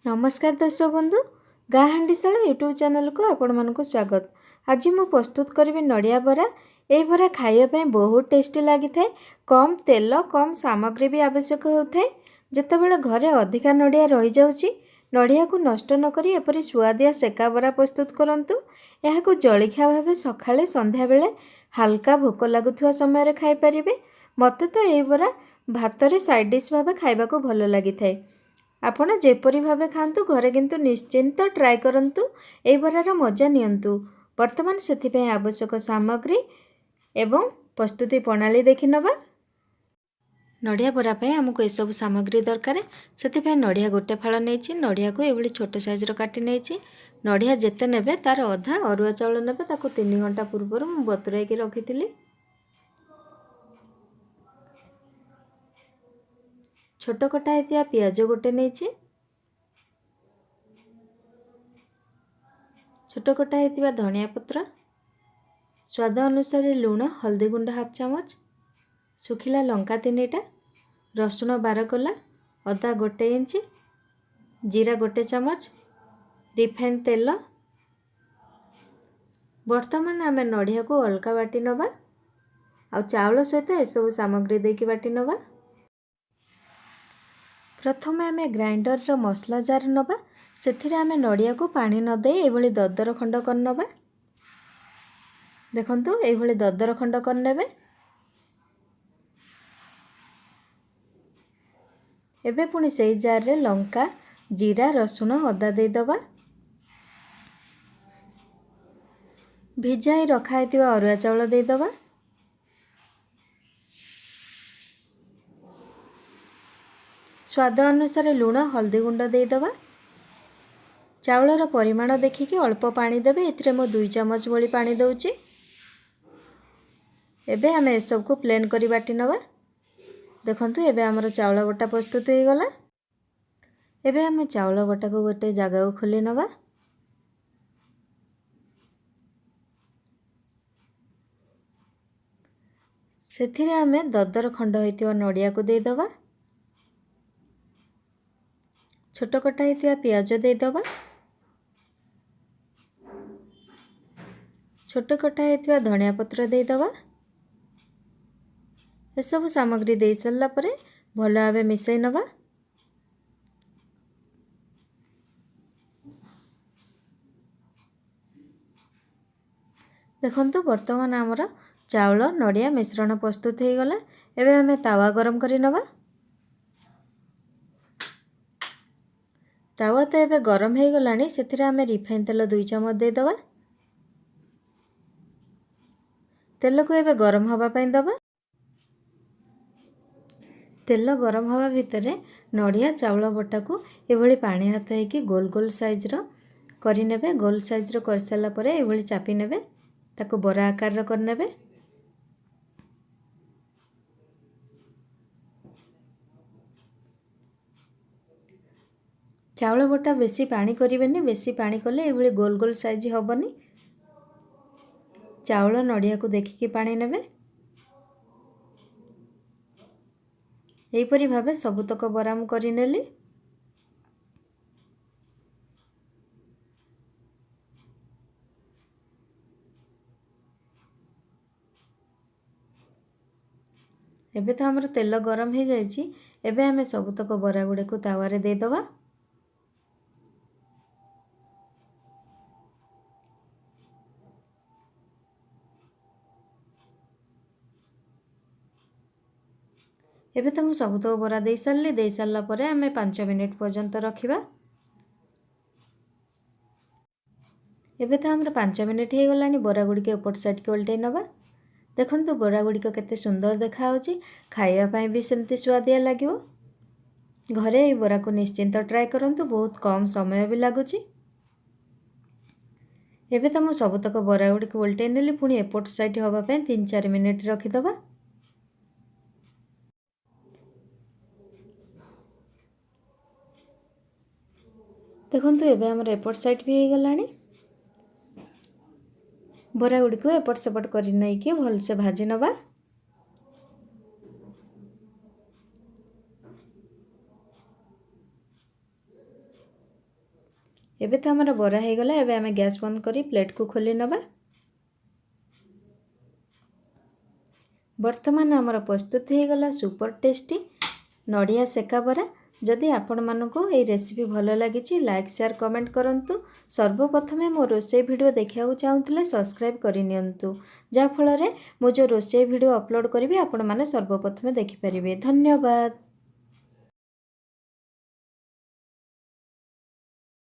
नमस्कार दर्शक बंधु गाँ हांडीशाला यूट्यूब चैनल को आपण मानक स्वागत। आज मु प्रस्तुत करी नड़िया बरा। यही बरा खाइबा बहुत टेस्टी लगी थाए। कम तेल कम सामग्री भी आवश्यक होता है। जितेबाला घरे अधिका नड़िया रही जाउची नड़िया को नष्ट नकरी एपरी सुआदिया सेका बरा प्रस्तुत करंतु। यहाकू जलिखिया भावे सकाळे संध्या बेले हल्का भोक लगुवा समय खाई परिबे। मते तो यही बरा भात रे साइड डिश भावे खाइबा को भल लगी थाए। आपण जेपरी भावे खातु घरे किंतु निश्चिंत ट्राए करंतु ए बरार मजा नियंतु। वर्तमान से आवश्यक सामग्री एवं प्रस्तुति प्रणाली देखि नबा। नड़िया बरा पे हमको ए सब सामग्री दरकार। से नड़िया गोटे फाड़ नहीं नड़िया को ये छोट साइज काटी नहीं। नड़िया जेते नेबे तार अधा अरुआ चाउल नेबे ताको 3 घंटा पूर्व बतुराई रखी। छोट कटा होता पियाज गोटे नहीं। छोट कटा होता धनिया पत्र, स्वाद अनुसार लुण, हल्दी गुंड हाफ चामच, सुखिला लंका 3टा, रसुण 12 कोला, अदा गोटे इंच, जीरा गोटे चमच, रिफाइन तेल। वर्तमान आम नड़िया को अलगा बाटी नवा आ चाउल सहित एसबू सामग्री देकी बाटी नवा। प्रथम आम ग्राइंडर रो मसला जार नवा। से आम नड़िया को पानी नदे ये दरदर खंड कर नवा। देखंतु ये दरदर खंड करने। एबे पुणी से जार रे लंका, जीरा, रसुण, अदा दे दवा। भिजाई रखा अरुआ चाउल दे दवा। स्वाद अनुसार लुण, हल्दी गुंड दे दवा। चाउलर परिमाण देखिकी अल्प पानी देबे। एथिरे मो 2 चमच भली पानी दउची। एबे आम ए सब को प्लेन करी बाटी नवा। देखंतु एबे हमर चाउल बटा प्रस्तुत हो गला। एबे आम चाउल बटा को गोटे जगह को खोली नवा। सेथिरे आम दरदर खंड होइतिबा नड़िया को दे दवा। छोट कटा होइतिबा पियाज दे दवा। छोट कटा होइतिबा धनिया पत्र दे दवा। ए सब सामग्री दे सरला परे भल भावे मिसई नवा। देखंतु वर्तमान आमर चाउल नड़िया मिश्रण प्रस्तुत हो गला। एबे आम तावा गरम करी नवा। तावा तो एबे गरम हो गलानी। सेथिरे आम रिफाइन तेल 2 चमच दे दवा। तेल को एबे गरम हवा पई दबा। तेल गरम हवा भितर नड़िया चाउल बटा को ये पानी हाथ होगी गोल गोल साइज रो करी नेबे। गोल साइज रो कर साला परे ये चापी नेबे। ताको बरा आकार रो कर नेबे। चाउल बटा बेसी पानी करिवेनी। बेसी पानी कले ये गोल गोल साइज हबनी। चाउल नड़िया को देखिकी पानी नेबे। एहीपरि भावे सबुतक बरा मु करि नेली। एबे तो हमर तेल गरम हो जाइछि। एबे आमे सबुतक बरा गुडे को तावा रे दे दवा। एबे तो मु सबुतक बरा दे सारली। दे सारला परे आमे 5 मिनिट पर्यंत रखिबा। एबे तो हमर 5 मिनिट हो गलानी। बरा गुडी के ऊपर साइड के उल्टे नवा। देखंतु बरा गुडी को केते सुंदर देखा होची। खाइबा पई भी सेमती स्वादिया लागिवो। घरे ए बरा को निश्चिंत ट्राए करंतु। बहुत कम समय भी लागुची। एबे तो मु सबुतक बरा गुडी को उल्टे नेली। पुणी एपट साइड हवा पई 3-4 मिनिट रखि दबा। देखंतु एबे हमर एपट साइड भी हो गलानी। बरा गुडी को एपट सेपट करि नै कि भल से भाजी नबा। एबे तो आमर बरा हो गला। एबे आमे गैस बंद करी प्लेट को खोली नबा। वर्तमान आमर प्रस्तुत हो गला सुपर टेस्टी नड़िया सेका बरा। जदि आपण मानकु ए रेसिपी भल लगी लाइक शेयर कमेंट करंतु। सर्वप्रथमे मो रोषे वीडियो देखा चाहूले सब्सक्राइब करनियंतु जहाँफल मु जो रोषे वीडियो अपलोड करी आपण माने सर्वप्रथमे देखिपारे। धन्यवाद।